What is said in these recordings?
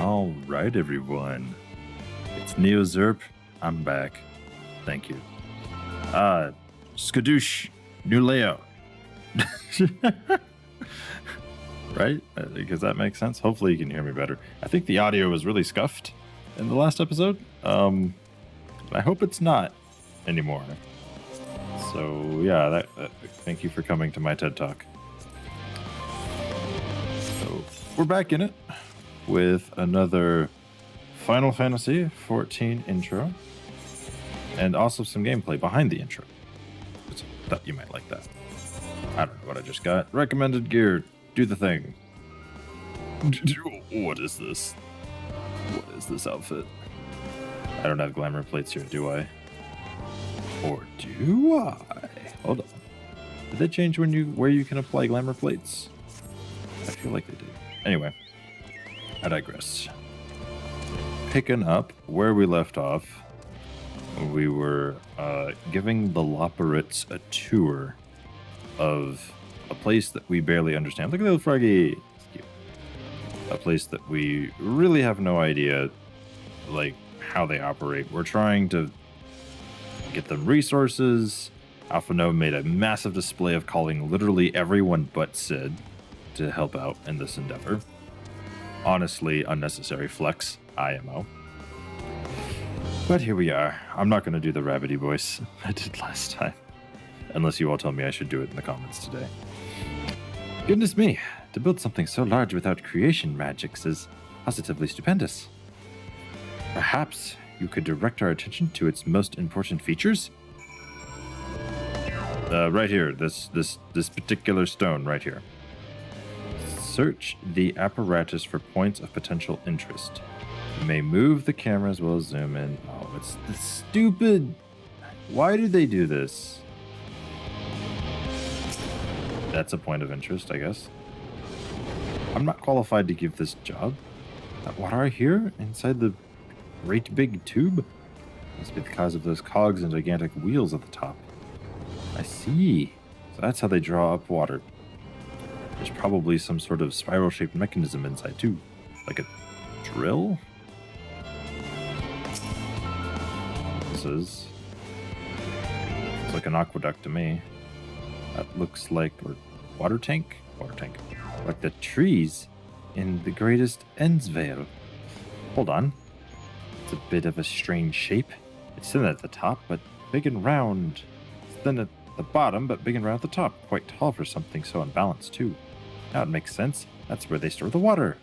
All right, everyone. It's Neo Zerp. I'm back. Thank you. Skadoosh. New layout. Right? Because that makes sense. Hopefully you can hear me better. I think the audio was really scuffed in the last episode. I hope it's not anymore. So yeah, thank you for coming to my TED Talk. So we're back in it with another Final Fantasy XIV intro and also some gameplay behind the intro. Just thought you might like that. I don't know what I just got. Recommended gear. Do the thing. What is this? What is this outfit? I don't have glamour plates here, do I? Or do I? Hold on. Did they change where you can apply glamour plates? I feel like they did. Anyway, I digress. Picking up where we left off, we were giving the Loporrits a tour of a place that we barely understand. Look at the little froggy. It's cute. A place that we really have no idea, like, how they operate. We're trying to get them resources. Alpha Nova made a massive display of calling literally everyone but Sid to help out in this endeavor. Honestly, unnecessary flex, IMO. But here we are. I'm not going to do the rabbity voice I did last time. Unless you all tell me I should do it in the comments today. Goodness me, to build something so large without creation magics is positively stupendous. Perhaps you could direct our attention to its most important features? Right here, this particular stone right here. Search the apparatus for points of potential interest. You may move the camera as well as zoom in. Oh, it's stupid. Why do they do this? That's a point of interest, I guess. I'm not qualified to give this job. What are here inside the great big tube? Must be the cause of those cogs and gigantic wheels at the top. I see. So that's how they draw up water. There's probably some sort of spiral-shaped mechanism inside too. Like a drill? It's like an aqueduct to me. That looks like a water tank. Like the trees in the greatest Endsvale. Hold on. It's a bit of a strange shape. It's thin at the top, but big and round. It's thin at the bottom, but big and round at the top. Quite tall for something so unbalanced, too. Now it makes sense. That's where they store the water.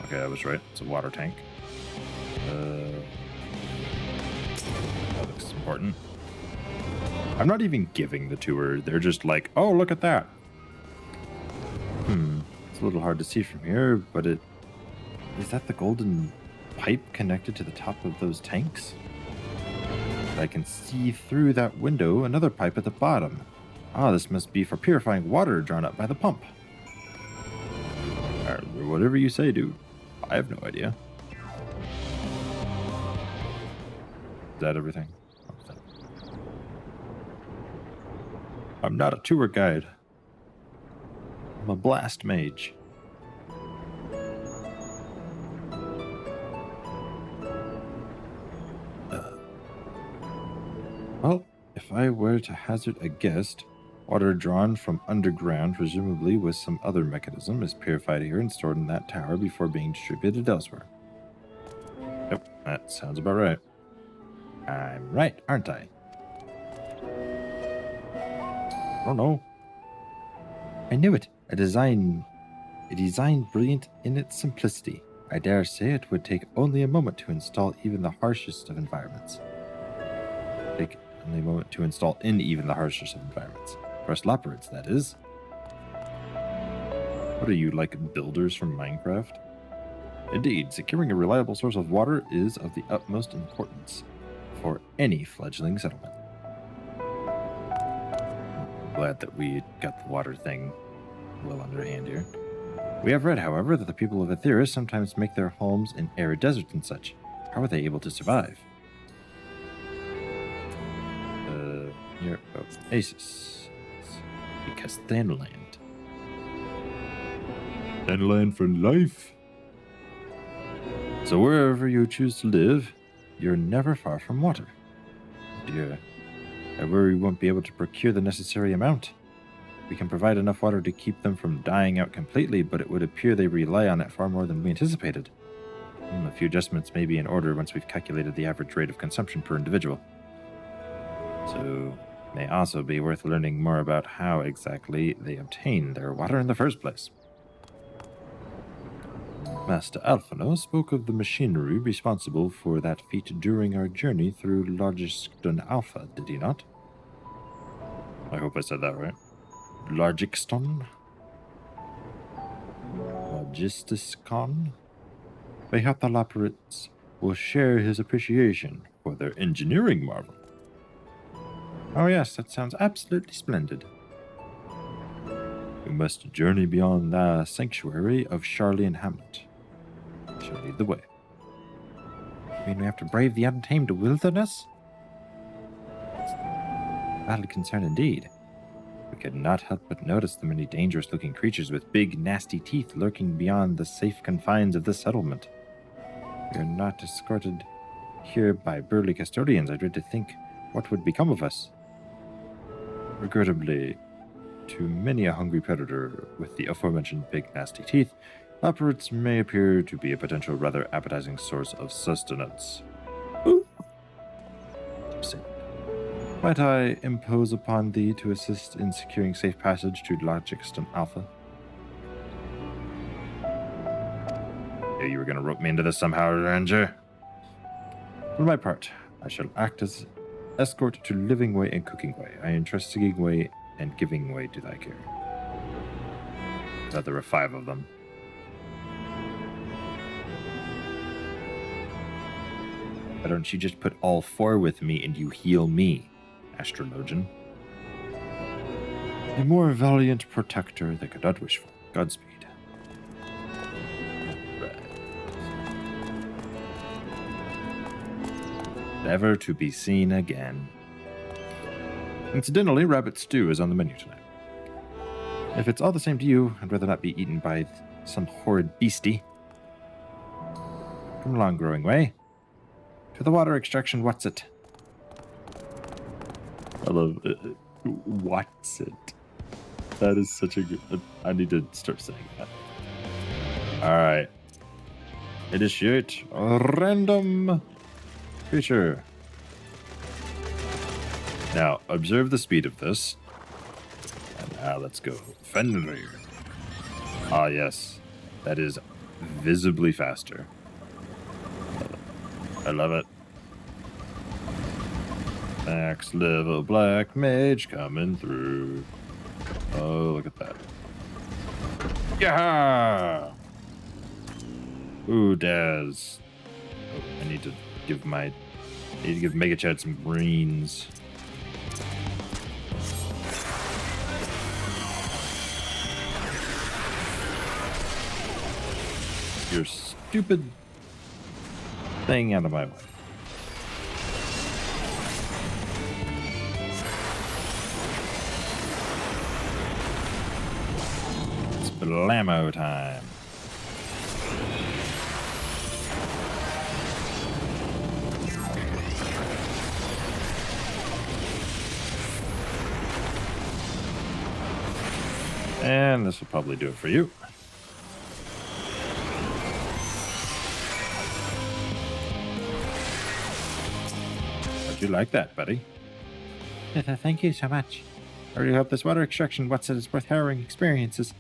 Okay, I was right. It's a water tank. That looks important. I'm not even giving the tour. They're just like, oh, look at that. It's a little hard to see from here, but is that the golden pipe connected to the top of those tanks? I can see through that window another pipe at the bottom. Ah, this must be for purifying water drawn up by the pump. Whatever you say, dude. I have no idea. Is that everything? I'm not a tour guide. I'm a blast mage. Well, if I were to hazard a guess, water drawn from underground, presumably with some other mechanism, is purified here and stored in that tower before being distributed elsewhere. Yep, that sounds about right. I'm right, aren't I? Oh no. I knew it. A design brilliant in its simplicity. I dare say it would take only a moment to install even the harshest of environments. For us Loporrits, that is. What are you, like builders from Minecraft? Indeed, securing a reliable source of water is of the utmost importance for any fledgling settlement. Glad that we got the water thing well underhand here. We have read, however, that the people of Aetheris sometimes make their homes in arid deserts and such. How are they able to survive? Here, Aces. Because thin land. Thin land for life. So wherever you choose to live, you're never far from water. Dear, I worry we won't be able to procure the necessary amount. We can provide enough water to keep them from dying out completely, but it would appear they rely on it far more than we anticipated. A few adjustments may be in order once we've calculated the average rate of consumption per individual. So, it may also be worth learning more about how exactly they obtain their water in the first place. Master Alphino spoke of the machinery responsible for that feat during our journey through Logiston Alpha, did he not? I hope I said that right. Logiston? Logisticon? Mayhap the Laparates will share his appreciation for their engineering marvel. Oh yes, that sounds absolutely splendid. We must journey beyond the sanctuary of Charlie and Hamlet. She'll lead the way. You mean we have to brave the untamed wilderness? It's a valid concern indeed. We could not help but notice the many dangerous-looking creatures with big, nasty teeth lurking beyond the safe confines of this settlement. We are not escorted here by burly custodians. I dread to think what would become of us. Regrettably, to many a hungry predator with the aforementioned big, nasty teeth, Laparates may appear to be a potential rather appetizing source of sustenance. Ooh. Might I impose upon thee to assist in securing safe passage to Logiston Alpha? Yeah, you were going to rope me into this somehow, Ranger. For my part, I shall act as escort to Living Way and Cooking Way. I entrust Singing Way and Giving Way to thy care. That there were 5 of them. Why don't you just put all 4 with me and you heal me, Astrologian? A more valiant protector they could not wish for. Godspeed. Never to be seen again. Incidentally, rabbit stew is on the menu tonight. If it's all the same to you, I'd rather not be eaten by some horrid beastie. Come along, Growing Way. To the water extraction, what's it? I love it. What's it? That is such a good... I need to start saying that. Alright. Initiate random creature. Now, observe the speed of this. And now let's go. Fenrir. Ah, yes. That is visibly faster. I love it. Max level black mage coming through. Oh, look at that. Yeah! Ooh, Daz. Oh, I need to give Mega Chad some greens. Your stupid thing out of my way. It's blammo time. And this will probably do it for you. How'd you like that, buddy? Thank you so much. I really hope this water extraction what's it is worth harrowing experiences.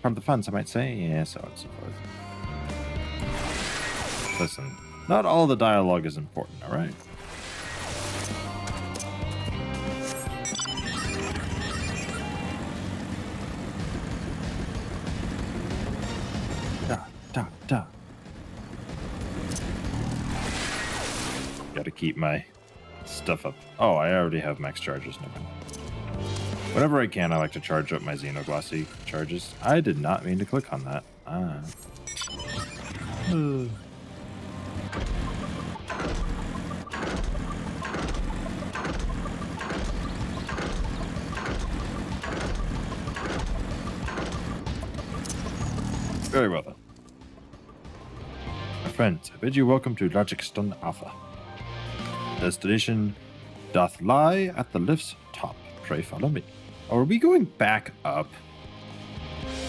From the funds, I might say. Yeah, so on and so forth. Listen, not all the dialogue is important, alright? Da. Gotta keep my stuff up. Oh, I already have max charges. No. Whenever I can, I like to charge up my Xenoglossy charges. I did not mean to click on that. Very well then. I Friends, I bid you welcome to Logicstone Alpha. Destination doth lie at the lift's top. Pray follow me. Oh, are we going back up?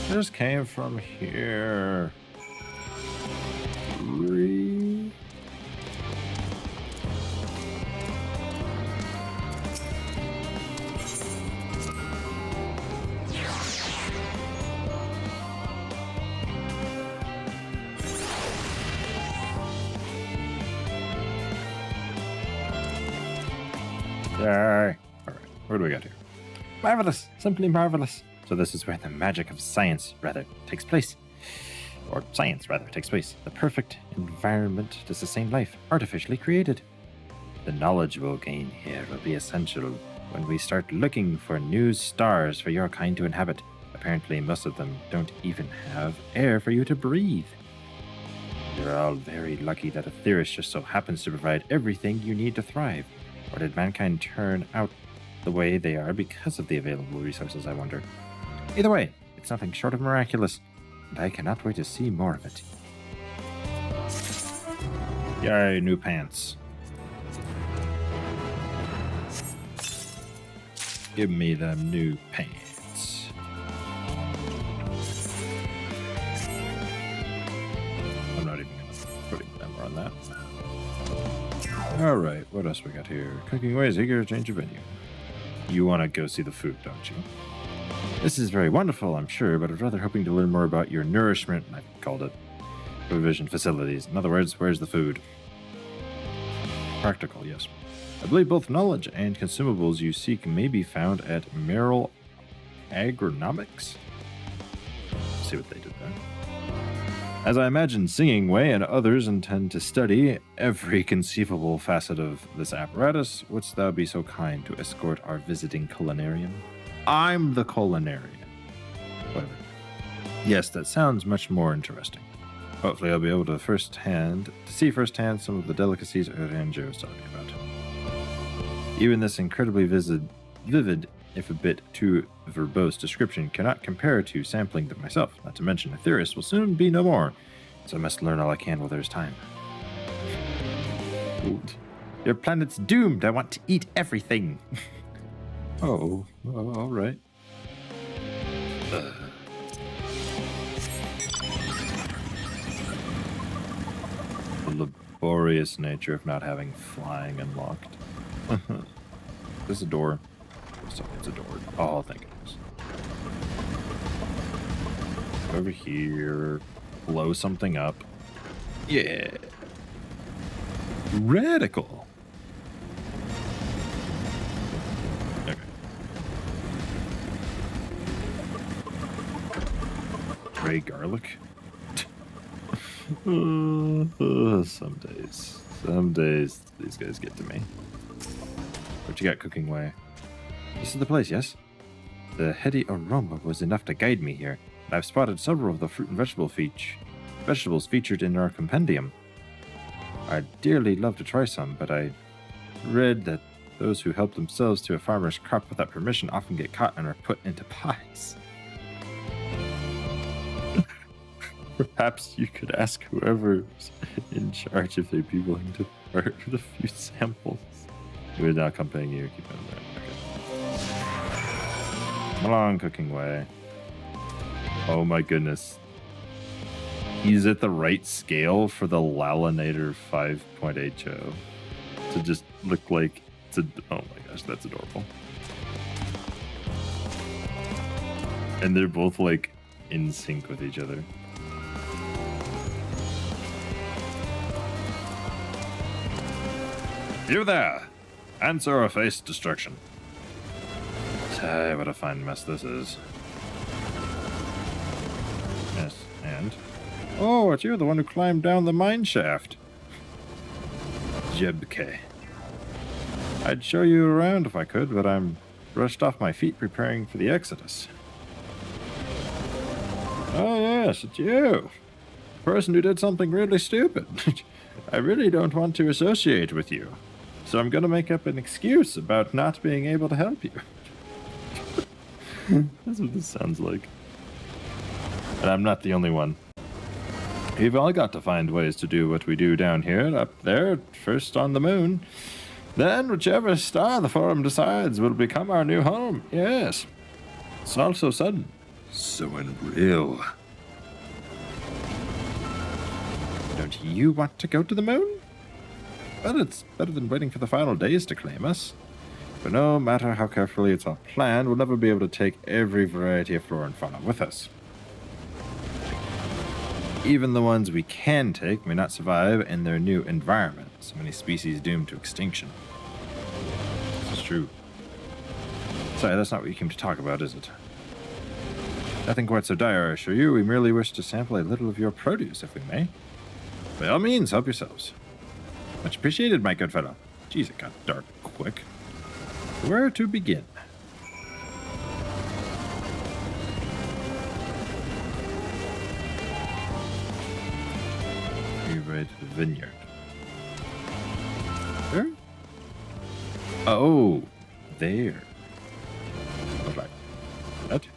Just came from here. Yay. Alright, what do we got here? Marvelous! Simply marvelous! So this is where the magic of science, takes place. Or science, takes place. The perfect environment to sustain life, artificially created. The knowledge we'll gain here will be essential when we start looking for new stars for your kind to inhabit. Apparently, most of them don't even have air for you to breathe. You're all very lucky that Aetheris just so happens to provide everything you need to thrive. Or did mankind turn out the way they are because of the available resources, I wonder? Either way, it's nothing short of miraculous, and I cannot wait to see more of it. Yay, new pants. Give me them new pants. I'm not even gonna put a number on that. Alright, what else we got here? Cooking away is eager to change of venue. You want to go see the food, don't you? This is very wonderful, I'm sure, but I was rather hoping to learn more about your nourishment, I called it, provision facilities. In other words, where's the food? Practical, yes. I believe both knowledge and consumables you seek may be found at Merrill Agronomics. Let's see what they did there. As I imagine Singing Way and others intend to study every conceivable facet of this apparatus, wouldst thou be so kind to escort our visiting culinarian? I'm the culinarian. Whatever. Yes, that sounds much more interesting. Hopefully I'll be able to see firsthand some of the delicacies Oranjo was talking about. Even this incredibly vivid, if a bit too verbose description cannot compare to sampling them myself, not to mention Aetheris will soon be no more, so I must learn all I can while there's time. Your planet's doomed, I want to eat everything. Oh, alright. The laborious nature of not having flying unlocked. There's a door. It's a door. Oh, thank goodness. Over here. Blow something up. Yeah. Radical. Okay. Gray garlic. Some days these guys get to me. What you got cooking way? This is the place, yes? The heady aroma was enough to guide me here, and I've spotted several of the fruit and vegetables featured in our compendium. I'd dearly love to try some, but I read that those who help themselves to a farmer's crop without permission often get caught and are put into pies. Perhaps you could ask whoever's in charge if they'd be willing to part with a few samples. We're not accompanying you. Keep it in there. Okay. Come along, cooking way. Oh my goodness. He's at the right scale for the Lalinator 5.HO to just look like it's a. Oh my gosh, that's adorable. And they're both like in sync with each other. You there! Answer or face destruction. What a fine mess this is. Yes, and... Oh, it's you, the one who climbed down the mine shaft. Jebke. I'd show you around if I could, but I'm brushed off my feet preparing for the exodus. Oh yes, it's you. The person who did something really stupid. I really don't want to associate with you. So I'm going to make up an excuse about not being able to help you. That's what this sounds like. And I'm not the only one We've all got to find ways to do what we do down here, up there, first on the moon. Then whichever star the forum decides will become our new home. Yes. It's all so sudden. So unreal. Don't you want to go to the moon? Well, it's better than waiting for the final days to claim us. But no matter how carefully it's all planned, we'll never be able to take every variety of flora and fauna with us. Even the ones we can take may not survive in their new environment. So many species doomed to extinction. This is true. Sorry, that's not what you came to talk about, is it? Nothing quite so dire, I assure you. We merely wish to sample a little of your produce, if we may. By all means, help yourselves. Much appreciated, my good fellow. Jeez, it got dark quick. Where to begin? Right to the vineyard. Where? Oh, there. Go back. What?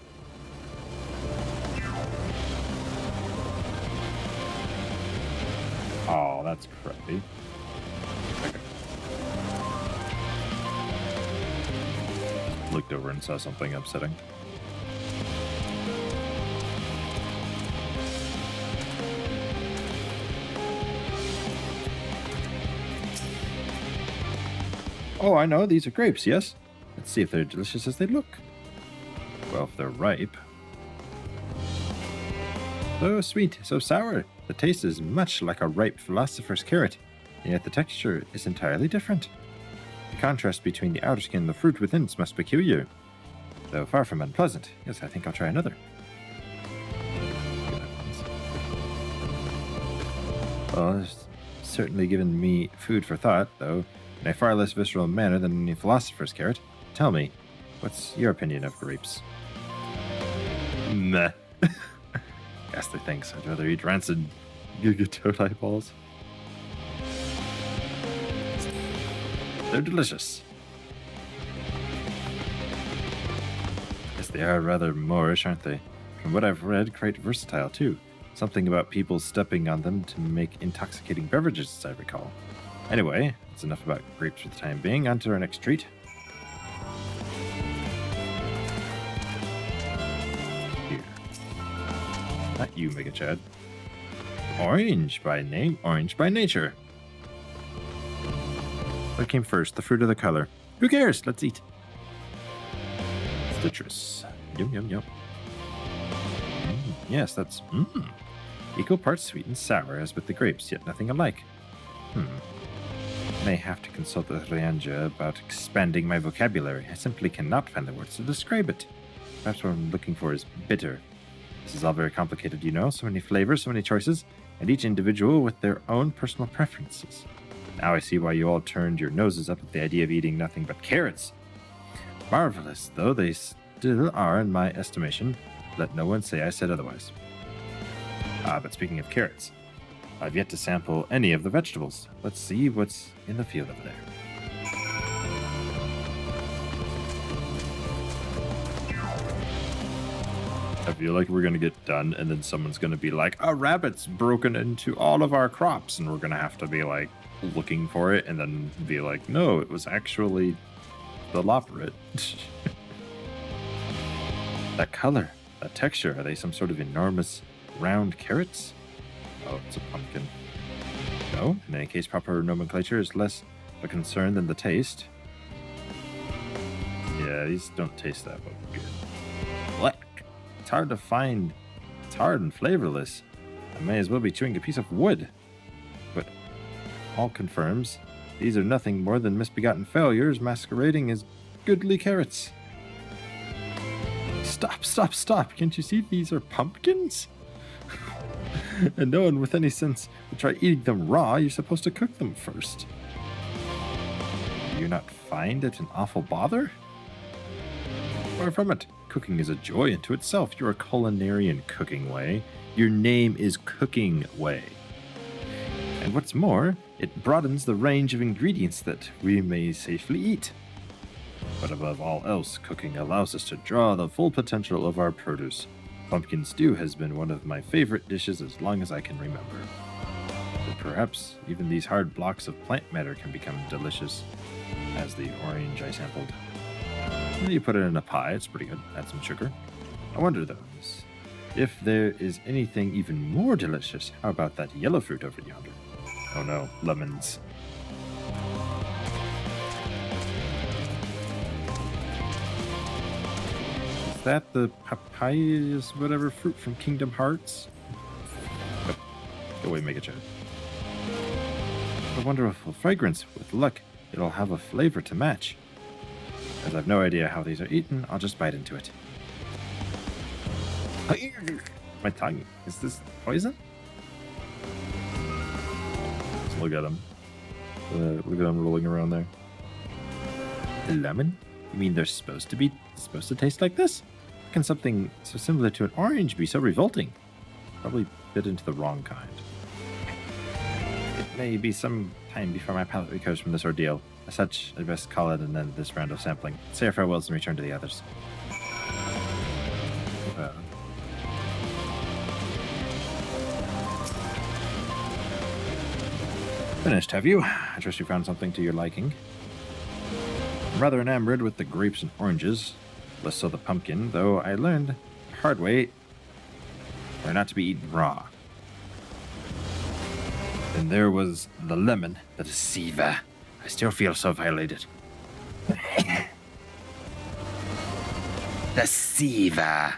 Oh, that's crappy. Okay. Looked over and saw something upsetting. Oh, I know. These are grapes, yes? Let's see if they're delicious as they look. Well, if they're ripe. So sweet, so sour. The taste is much like a ripe philosopher's carrot, and yet the texture is entirely different. The contrast between the outer skin and the fruit within is most peculiar, though far from unpleasant. Yes, I think I'll try another. Well, it's certainly given me food for thought, though in a far less visceral manner than any philosopher's carrot. Tell me, what's your opinion of grapes? Meh. Ghastly things. I'd rather eat rancid Gigatoad eyeballs. They're delicious. Yes, they are rather Moorish, aren't they? From what I've read, quite versatile too. Something about people stepping on them to make intoxicating beverages, as I recall. Anyway, that's enough about grapes for the time being. On to our next treat. Here. Not you, Mega Chad. Orange by name, orange by nature. What came first, the fruit or the color? Who cares? Let's eat. Citrus. Yum, yum, yum. Yes, that's equal parts sweet and sour, as with the grapes, yet nothing alike. May have to consult with Ryanja about expanding my vocabulary. I simply cannot find the words to describe it. Perhaps what I'm looking for is bitter. This is all very complicated, you know. So many flavors, so many choices, and each individual with their own personal preferences. Now I see why you all turned your noses up at the idea of eating nothing but carrots. Marvelous, though they still are in my estimation. Let no one say I said otherwise. But speaking of carrots, I've yet to sample any of the vegetables. Let's see what's in the field over there. I feel like we're going to get done and then someone's going to be like, a rabbit's broken into all of our crops, and we're going to have to be like looking for it and then be like, no, it was actually the loprit. That color, that texture, are they some sort of enormous round carrots? Oh, it's a pumpkin. No, in any case, proper nomenclature is less a concern than the taste. Yeah, these don't taste that good. What? It's hard to find. It's hard and flavorless. I may as well be chewing a piece of wood. But all confirms these are nothing more than misbegotten failures masquerading as goodly carrots. Stop, stop, stop. Can't you see these are pumpkins? And no one with any sense would try eating them raw. You're supposed to cook them first. Do you not find it an awful bother? Far from it. Cooking is a joy unto itself. You're a culinarian, Cooking Way. Your name is Cooking Way. And what's more, it broadens the range of ingredients that we may safely eat. But above all else, cooking allows us to draw the full potential of our produce. Pumpkin stew has been one of my favorite dishes as long as I can remember. But perhaps even these hard blocks of plant matter can become delicious, as the orange I sampled. And you put it in a pie, it's pretty good. Add some sugar. I wonder, though, if there is anything even more delicious. How about that yellow fruit over yonder? Oh no, lemons. Is that the papayas, whatever fruit from Kingdom Hearts? Nope. Go away, make a chat. A wonderful fragrance. With luck, it'll have a flavor to match. As I've no idea how these are eaten, I'll just bite into it. My tongue. Is this poison? Just look at him. Look at him rolling around there. Lemon? You mean they're supposed to taste like this? How can something so similar to an orange be so revolting? Probably bit into the wrong kind. It may be some time before my palate recovers from this ordeal. As such, I best call it and end this round of sampling. Say our farewells and return to the others. Finished, have you? I trust you found something to your liking. I'm rather enamored with the grapes and oranges, less so the pumpkin, though I learned the hard way they're not to be eaten raw. Then there was the lemon, the deceiver. I still feel so violated. Deceiver.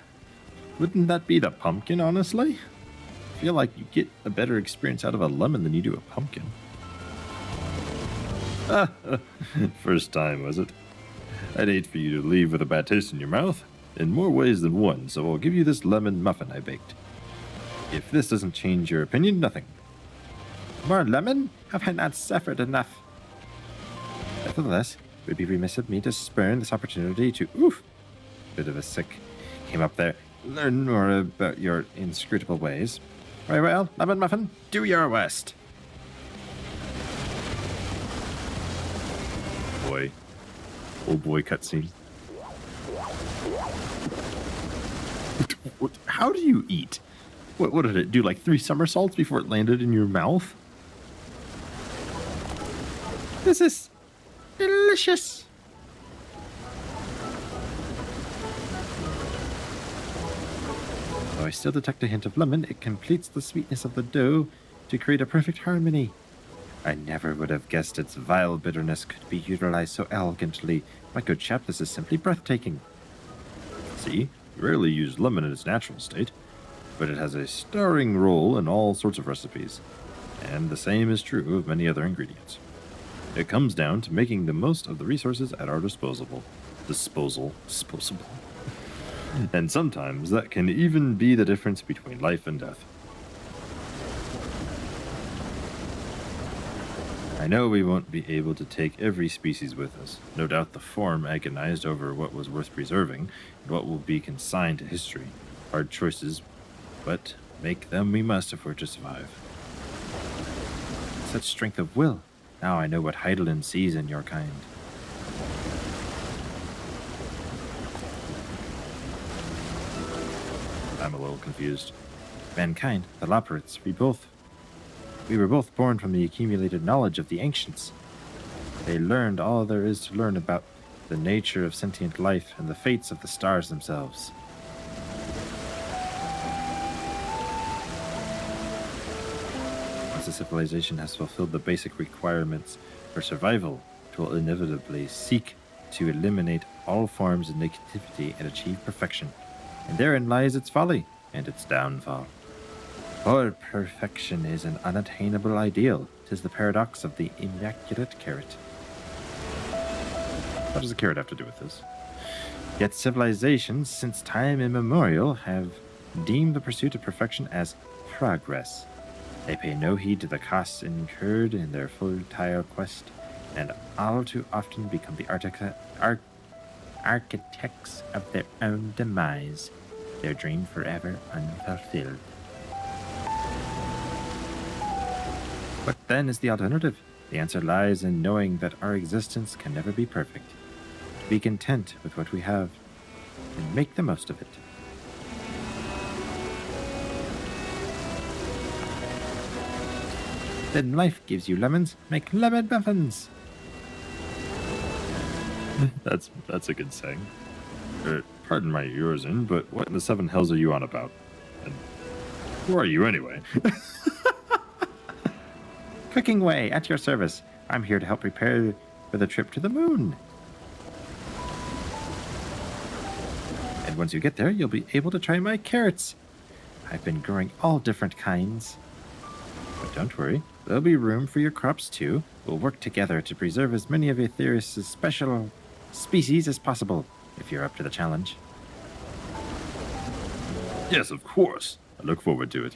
Wouldn't that be the pumpkin, honestly? I feel like you get a better experience out of a lemon than you do a pumpkin. First time, was it? I'd hate for you to leave with a bad taste in your mouth, in more ways than one, so I'll give you this lemon muffin I baked. If this doesn't change your opinion, nothing. More lemon? Have I not suffered enough? Nevertheless, it would be remiss of me to spurn this opportunity to, bit of a sick came up there, learn more about your inscrutable ways. Very well, lemon muffin, do your worst. Boy. Oh boy, cutscene. How do you eat? What did it do, like 3 somersaults before it landed in your mouth? This is delicious. Though I still detect a hint of lemon, it completes the sweetness of the dough to create a perfect harmony. I never would have guessed its vile bitterness could be utilized so elegantly. My good chap, this is simply breathtaking. See, you rarely use lemon in its natural state, but it has a starring role in all sorts of recipes, and the same is true of many other ingredients. It comes down to making the most of the resources at our disposal. And sometimes that can even be the difference between life and death. I know we won't be able to take every species with us. No doubt the form agonized over what was worth preserving and what will be consigned to history. Hard choices, but make them we must if we're to survive. Such strength of will. Now I know what Heidelin sees in your kind. I'm a little confused. Mankind, the Loporrits, we were both born from the accumulated knowledge of the ancients. They learned all there is to learn about the nature of sentient life and the fates of the stars themselves. Once a civilization has fulfilled the basic requirements for survival, it will inevitably seek to eliminate all forms of negativity and achieve perfection. And therein lies its folly and its downfall. For perfection is an unattainable ideal. 'Tis the paradox of the immaculate carrot. What does the carrot have to do with this? Yet civilizations, since time immemorial, have deemed the pursuit of perfection as progress. They pay no heed to the costs incurred in their futile quest, and all too often become the architects of their own demise, their dream forever unfulfilled. What then is the alternative? The answer lies in knowing that our existence can never be perfect. To be content with what we have and make the most of it. Then life gives you lemons. Make lemon muffins. That's a good saying. Pardon my Yorzin, but what in the seven hells are you on about? And who are you anyway? Cooking way, at your service. I'm here to help prepare for the trip to the moon. And once you get there, you'll be able to try my carrots. I've been growing all different kinds. But don't worry, there'll be room for your crops too. We'll work together to preserve as many of Aetherius' special species as possible, if you're up to the challenge. Yes, of course. I look forward to it.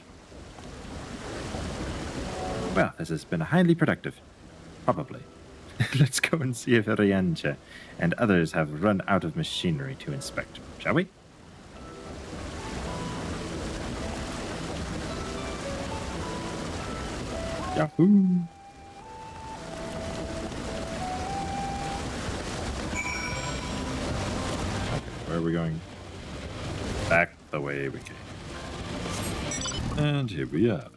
Well, this has been highly productive. Probably. Let's go and see if Riancha and others have run out of machinery to inspect, shall we? Yahoo! Okay, where are we going? Back the way we came. And here we are.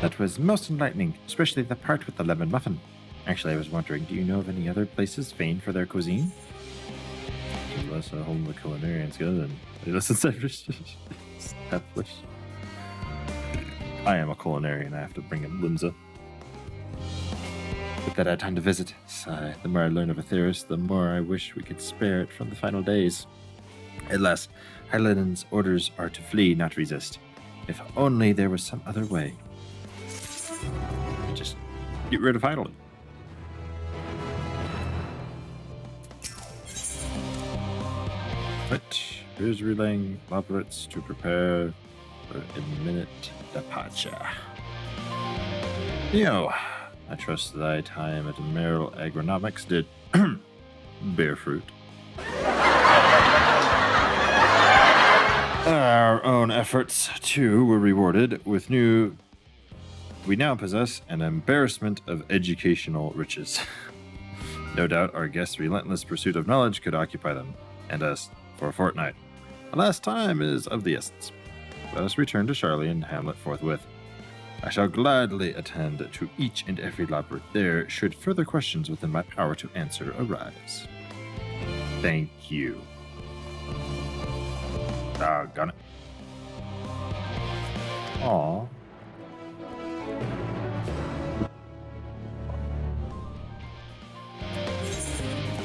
That was most enlightening, especially the part with the lemon muffin. Actually, I was wondering, do you know of any other places famed for their cuisine? Unless a home of the culinarian's good and it doesn't established. I am a culinarian. I have to bring in Limsa. But that I had time to visit. Sigh. The more I learn of Aetherius, the more I wish we could spare it from the final days. At last, Hyland's orders are to flee, not resist. If only there was some other way. Just get rid of Hyland. But here's relaying laboratories to prepare for imminent departure. I trust thy time at Merrill Agronomics did bear fruit. Our own efforts, too, were rewarded with we now possess an embarrassment of educational riches. No doubt our guests' relentless pursuit of knowledge could occupy them, and us, for a fortnight. The last time is of the essence. Let us return to Charlie and Hamlet forthwith. I shall gladly attend to each and every laboratory there should further questions within my power to answer arise. Thank you. Doggone it. Aw.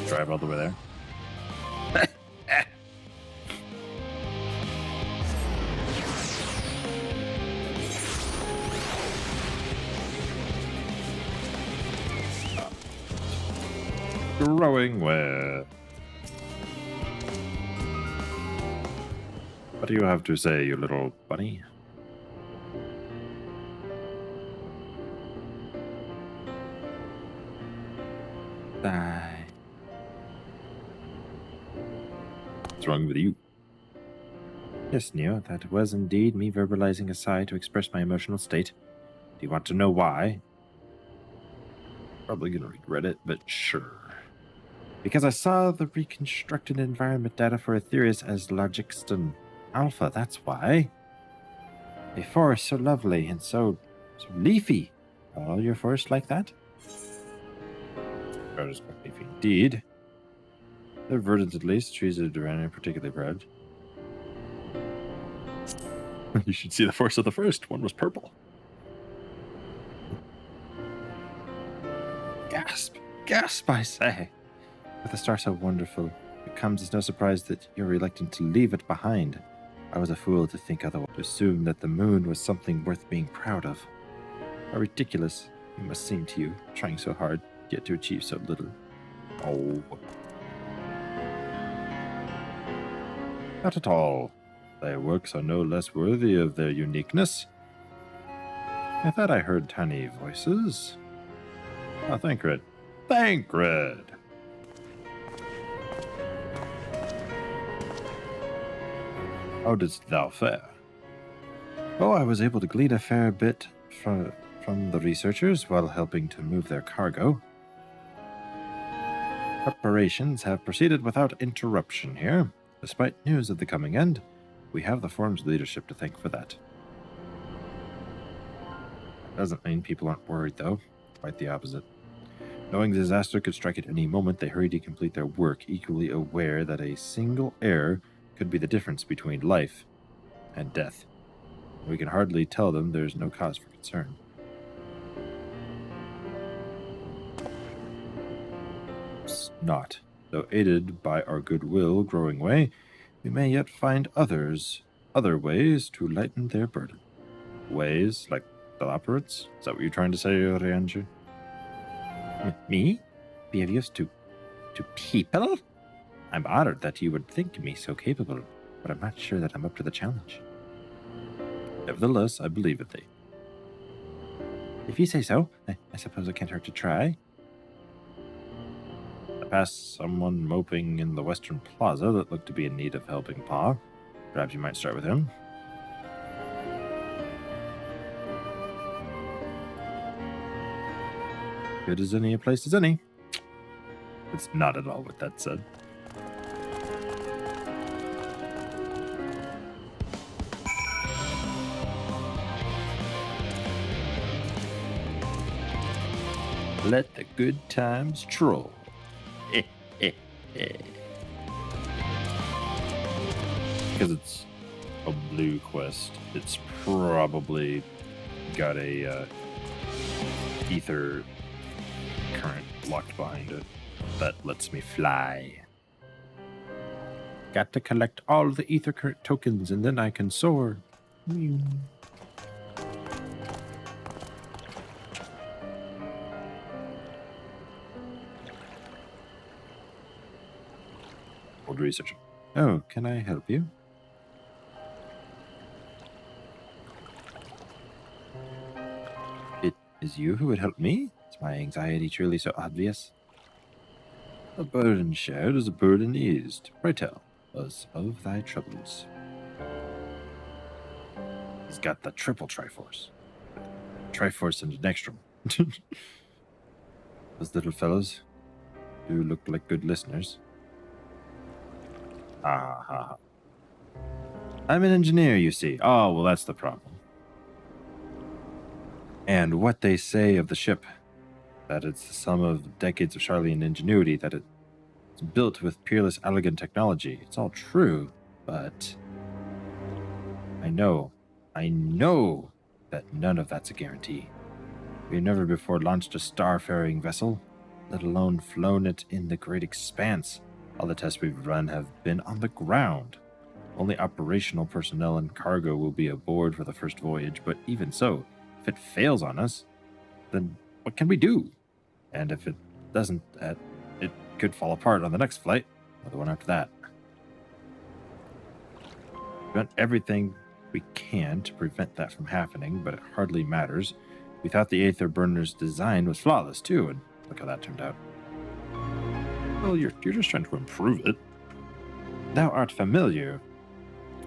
Drive all the way there. Growing where? What do you have to say, you little bunny? Sigh. What's wrong with you? Yes, Neo, that was indeed me verbalizing a sigh to express my emotional state. Do you want to know why? Probably gonna regret it, but sure. Because I saw the reconstructed environment data for Aetherius as Logicston Alpha, that's why. A forest so lovely and so leafy. Are all your forests like that? Proud is quite leafy indeed. They're verdant at least. Trees that are around particularly proud. You should see the forest of the first. One was purple. Gasp! Gasp, I say! With a star so wonderful, it comes as no surprise that you're reluctant to leave it behind. I was a fool to think otherwise, to assume that the moon was something worth being proud of. How ridiculous it must seem to you, trying so hard, yet to achieve so little. Oh. Not at all. Thy works are no less worthy of their uniqueness. I thought I heard tiny voices. Oh, Thancred. Thancred! How didst thou fare? Oh, I was able to glean a fair bit from the researchers while helping to move their cargo. Preparations have proceeded without interruption here. Despite news of the coming end, we have the Forum's leadership to thank for that. Doesn't mean people aren't worried, though. Quite the opposite. Knowing disaster could strike at any moment, they hurry to complete their work, equally aware that a single error could be the difference between life and death. We can hardly tell them there's no cause for concern. It's not. Though aided by our goodwill growing way, we may yet find other ways to lighten their burden. Ways like the operates? Is that what you're trying to say, Orianger? Me? Be of use to people? I'm honored that you would think me so capable, but I'm not sure that I'm up to the challenge. Nevertheless, I believe in thee. If you say so, I suppose it can't hurt to try. I passed someone moping in the western plaza that looked to be in need of helping paw. Perhaps you might start with him. Good as any a place as any. It's not at all what that said. Let the good times troll. Because it's a blue quest, it's probably got a ether current locked behind it that lets me fly. Got to collect all the ether current tokens and then I can soar. Old researcher. Oh, can I help you? It is you who would help me? Is my anxiety truly so obvious? A burden shared is a burden eased. Pray tell us of thy troubles. He's got the triple Triforce. Triforce and an extra one. Those little fellows do look like good listeners. Ah. I'm an engineer, you see. Oh, well, that's the problem. And what they say of the ship, that it's the sum of decades of Charlian ingenuity, that it's built with peerless, elegant technology. It's all true, but I know that none of that's a guarantee. We've never before launched a starfaring vessel, let alone flown it in the great expanse. All the tests we've run have been on the ground. Only operational personnel and cargo will be aboard for the first voyage, but even so, if it fails on us, then what can we do? And if it doesn't, it could fall apart on the next flight, or the one after that. We've done everything we can to prevent that from happening, but it hardly matters. We thought the Aether Burner's design was flawless, too, and look how that turned out. Well, you're just trying to improve it. Thou art familiar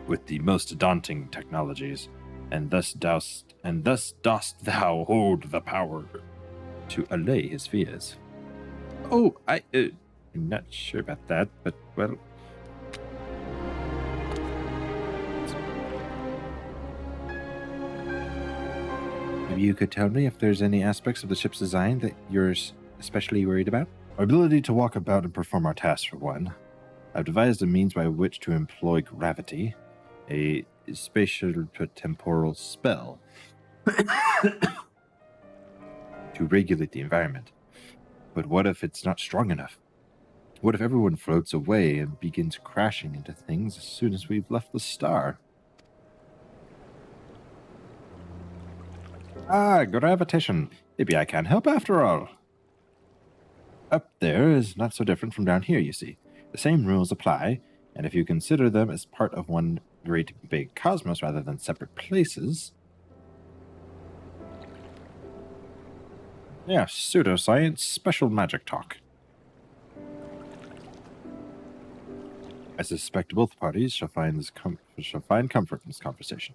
with the most daunting technologies, and thus dost thou hold the power to allay his fears. Oh, I'm not sure about that, but, well... Maybe you could tell me if there's any aspects of the ship's design that you're especially worried about? Our ability to walk about and perform our tasks, for one. I've devised a means by which to employ gravity, a spatial-temporal spell, to regulate the environment. But what if it's not strong enough? What if everyone floats away and begins crashing into things as soon as we've left the star? Ah, gravitation. Maybe I can help after all. Up there is not so different from down here, you see. The same rules apply, and if you consider them as part of one great big cosmos rather than separate places... Yeah, pseudoscience, special magic talk. I suspect both parties shall find comfort in this conversation.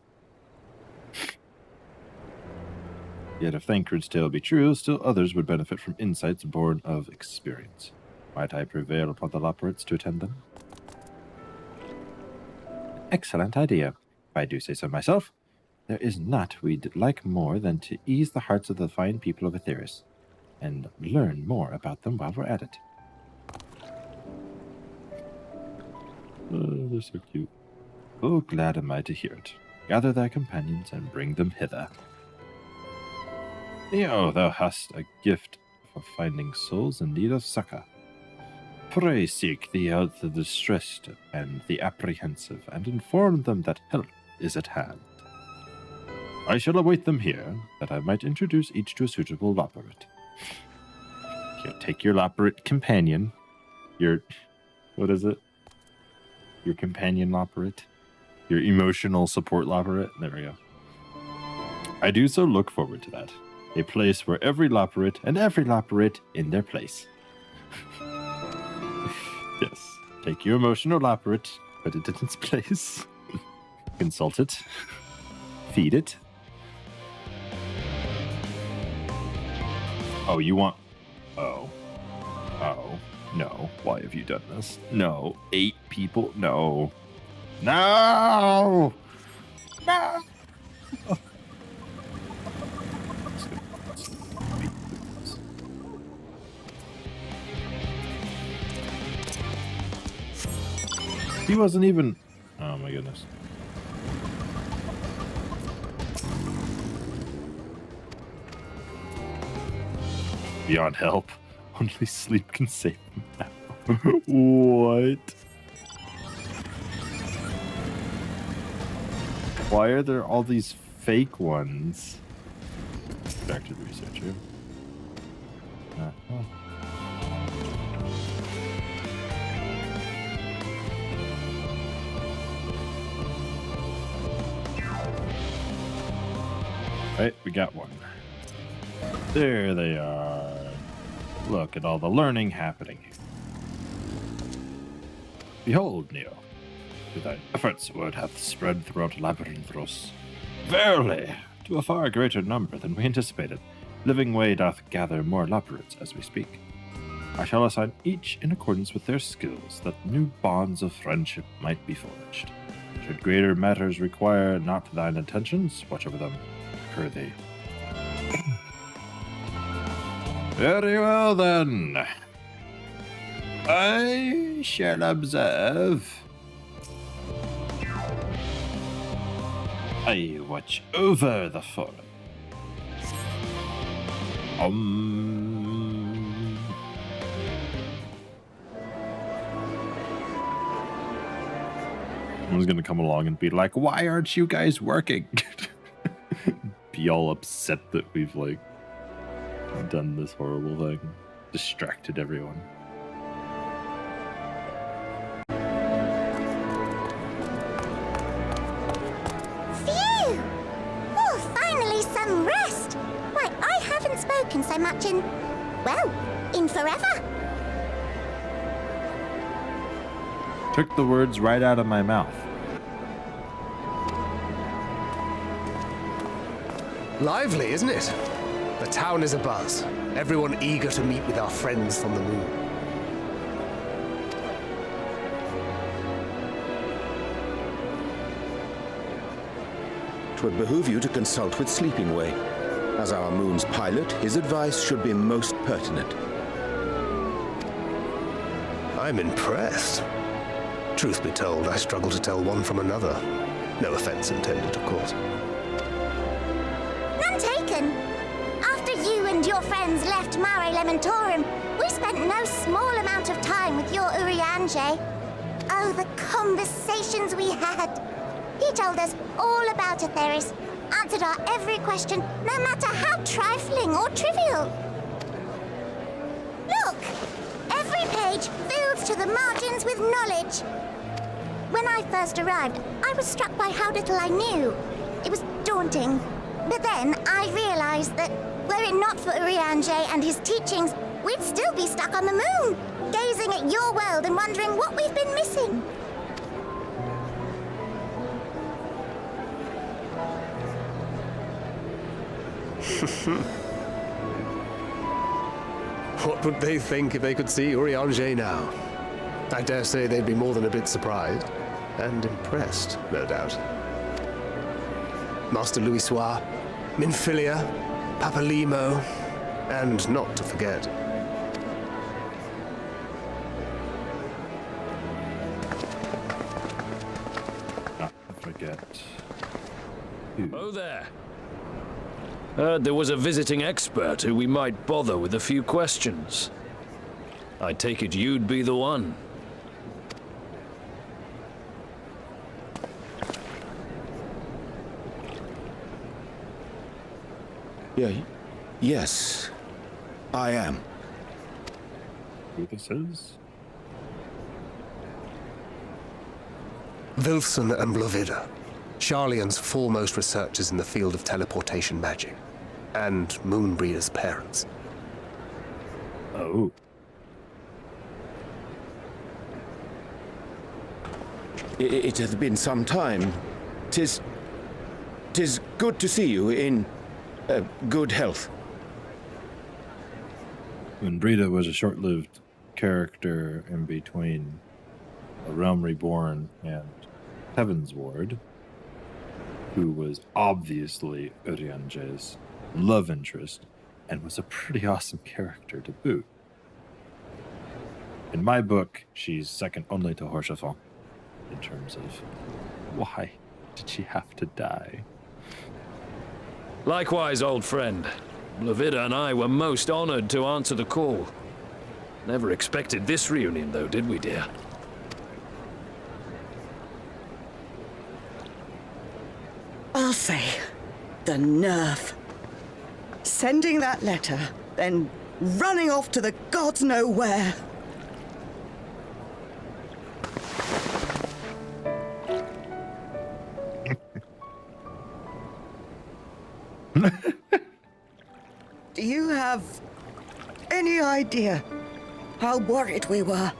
Yet if Thancred's tale be true, still others would benefit from insights born of experience. Might I prevail upon the Loperates to attend them? Excellent idea, if I do say so myself. There is naught we'd like more than to ease the hearts of the fine people of Aetheris, and learn more about them while we're at it. They're so cute. Oh, glad am I to hear it. Gather thy companions and bring them hither. Neo, thou hast a gift for finding souls in need of succor. Pray seek thee out the distressed and the apprehensive, and inform them that help is at hand. I shall await them here, that I might introduce each to a suitable labyrinth. Here, take your labyrinth companion. What is it? Your companion labyrinth. Your emotional support labyrinth. There we go. I do so look forward to that. A place where every labyrinth and every labyrinth in their place. Yes. Take your emotional labyrinth, put it in its place. Consult it. Feed it. Oh, you want... Oh. Oh. No. Why have you done this? No. 8 people? No. No! No! He wasn't even... Oh my goodness. Beyond help. Only sleep can save him now. What? Why are there all these fake ones? Back to the researcher. Oh. Right, we got one. There they are. Look at all the learning happening here. Behold, Neo, with thy efforts word hath spread throughout Labyrinthos. Verily, to a far greater number than we anticipated, living way doth gather more labyrinths as we speak. I shall assign each in accordance with their skills, that new bonds of friendship might be forged. Should greater matters require not thine attentions, watch over them, per thee. Very well then. I shall observe. I watch over the forum. Someone's gonna come along and be like, why aren't you guys working? Be all upset that we've like done this horrible thing. Distracted everyone. Phew! Oh, finally some rest! Why, I haven't spoken so much in, well, in forever. Took the words right out of my mouth. Lively, isn't it? The town is abuzz. Everyone eager to meet with our friends from the moon. Twould behoove you to consult with Sleeping Way. As our moon's pilot, his advice should be most pertinent. I'm impressed. Truth be told, I struggle to tell one from another. No offense intended, of course. None taken. After you and your friends left Mare Elementorum, we spent no small amount of time with your Urianger. Oh, the conversations we had. He told us all about Aetheris, answered our every question, no matter how trifling or trivial. Look! Every page filled to the margins with knowledge. When I first arrived, I was struck by how little I knew. It was daunting. But then I realized that were it not for Urianger and his teachings, we'd still be stuck on the moon, gazing at your world and wondering what we've been missing. What would they think if they could see Urianger now? I dare say they'd be more than a bit surprised. And impressed, no doubt. Master Louisoix, Minfilia, Papalimo, and not to forget, Oh there. Heard there was a visiting expert who we might bother with a few questions. I take it you'd be the one. Yes, I am. Who this is? Wilson and Blovida, Sharlayan's foremost researchers in the field of teleportation magic, and Moonbreeder's parents. Oh. It hath been some time. Tis good to see you in good health. Moonbreeder was a short-lived character in between A Realm Reborn and Heaven's Ward, who was obviously Uriange's love interest and was a pretty awesome character to boot. In my book, she's second only to Horshafon in terms of why did she have to die? Likewise, old friend. Blovida and I were most honored to answer the call. Never expected this reunion, though, did we, dear? I'll say, the nerve. Sending that letter, then running off to the gods know where. Do you have any idea how worried we were?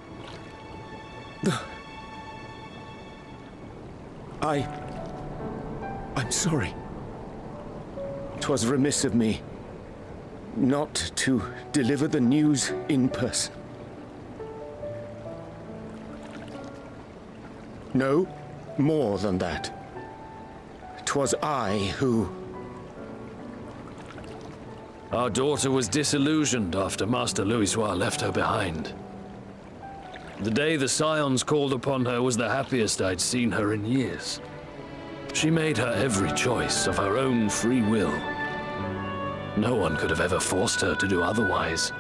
I'm sorry. 'Twas remiss of me not to deliver the news in person. No, more than that. 'Twas I who... Our daughter was disillusioned after Master Louisoix left her behind. The day the Scions called upon her was the happiest I'd seen her in years. She made her every choice of her own free will. No one could have ever forced her to do otherwise.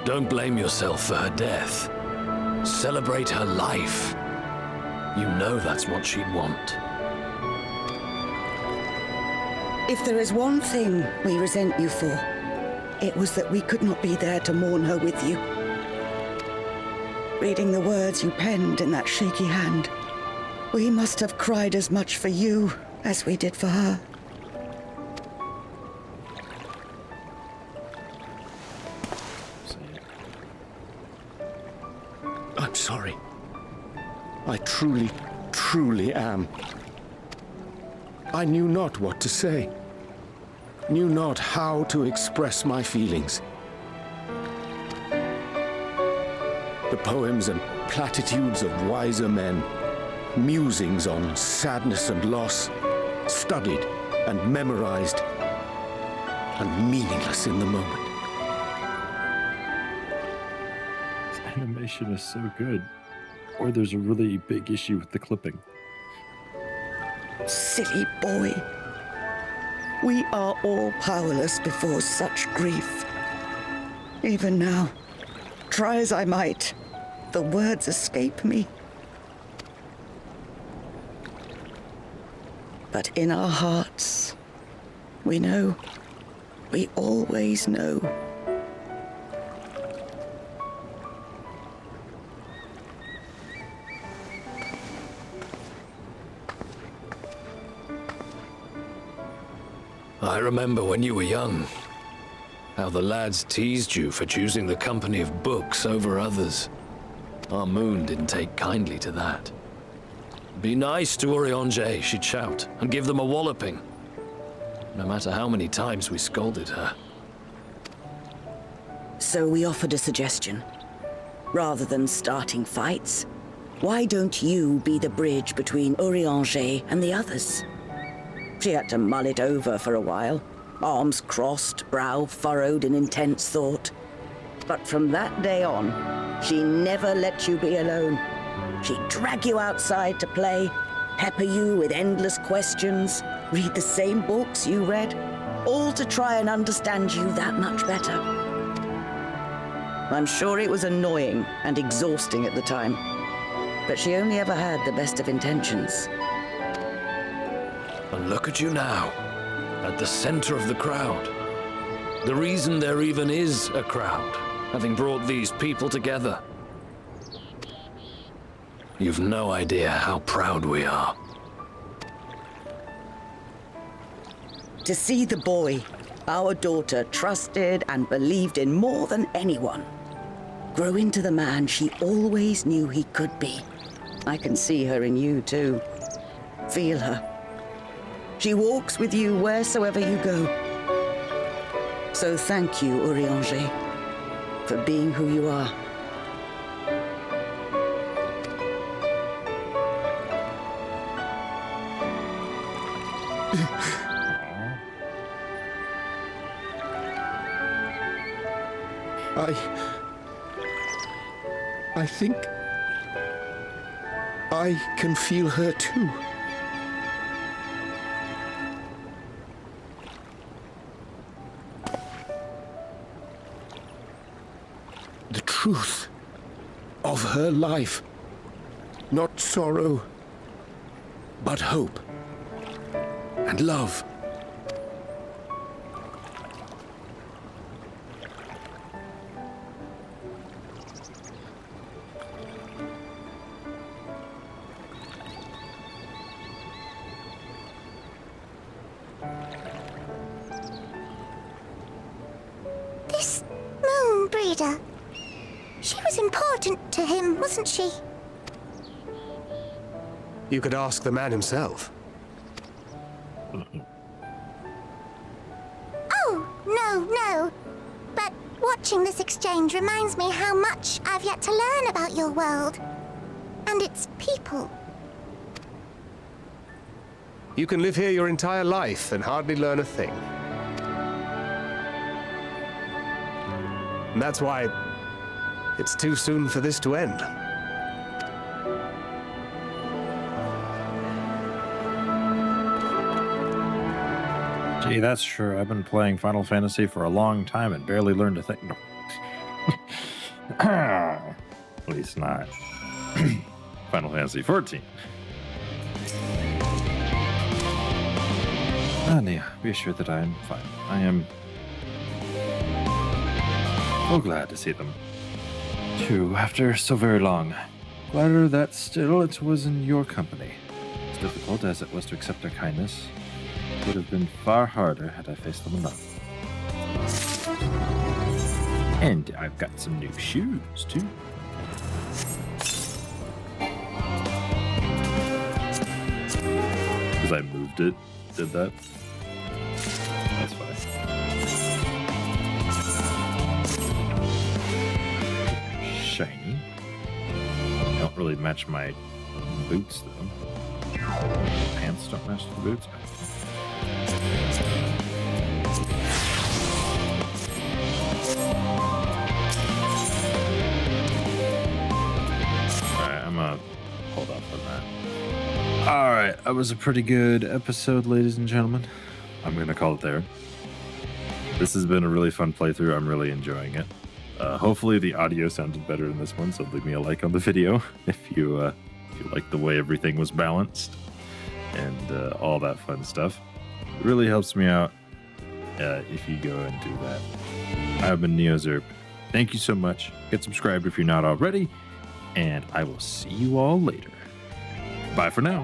Don't blame yourself for her death. Celebrate her life. You know that's what she'd want. If there is one thing we resent you for, it was that we could not be there to mourn her with you. Reading the words you penned in that shaky hand, we must have cried as much for you as we did for her. I'm sorry. I truly, truly am. I knew not what to say. Knew not how to express my feelings. The poems and platitudes of wiser men, musings on sadness and loss, studied and memorized, and meaningless in the moment. This animation is so good. Or there's a really big issue with the clipping. Silly boy. We are all powerless before such grief. Even now, try as I might, the words escape me. But in our hearts, we know, we always know. I remember when you were young, how the lads teased you for choosing the company of books over others. Our moon didn't take kindly to that. Be nice to Urianger, she'd shout, and give them a walloping. No matter how many times we scolded her. So we offered a suggestion. Rather than starting fights, Why don't you be the bridge between Urianger and the others? She had to mull it over for a while, arms crossed, brow furrowed in intense thought. But from that day on, she never let you be alone. She'd drag you outside to play, pepper you with endless questions, read the same books you read, all to try and understand you that much better. I'm sure it was annoying and exhausting at the time, but she only ever had the best of intentions. And look at you now, at the center of the crowd. The reason there even is a crowd, having brought these people together. You've no idea how proud we are. To see the boy, our daughter, trusted and believed in more than anyone, grow into the man she always knew he could be. I can see her in you too. Feel her. She walks with you wheresoever you go. So thank you, Urianger, for being who you are. I think I can feel her too. The truth of her life. Not sorrow, but hope and love. This moon breeder. She was important to him, wasn't she? You could ask the man himself. Oh, no. But watching this exchange reminds me how much I've yet to learn about your world. And its people. You can live here your entire life and hardly learn a thing. And that's why it's too soon for this to end. Gee, that's true. I've been playing Final Fantasy for a long time and barely learned a thing. No. At least not. Final Fantasy 14. Nia, be assured that I am fine. I am so glad to see them, too, after so very long. Gladder that still it was in your company. As difficult as it was to accept their kindness, it would have been far harder had I faced them alone. And I've got some new shoes, too. Because I moved it, did that. That's fine. Shiny. Don't really match my boots, though. Pants don't match the boots. Alright, I'm gonna hold off on that. Alright, that was a pretty good episode, ladies and gentlemen. I'm gonna call it there. This has been a really fun playthrough. I'm really enjoying it. Hopefully the audio sounded better in this one, so leave me a like on the video if you like the way everything was balanced and all that fun stuff. It really helps me out if you go and do that. I've been NeoZerp. Thank you so much. Get subscribed if you're not already, and I will see you all later. Bye for now.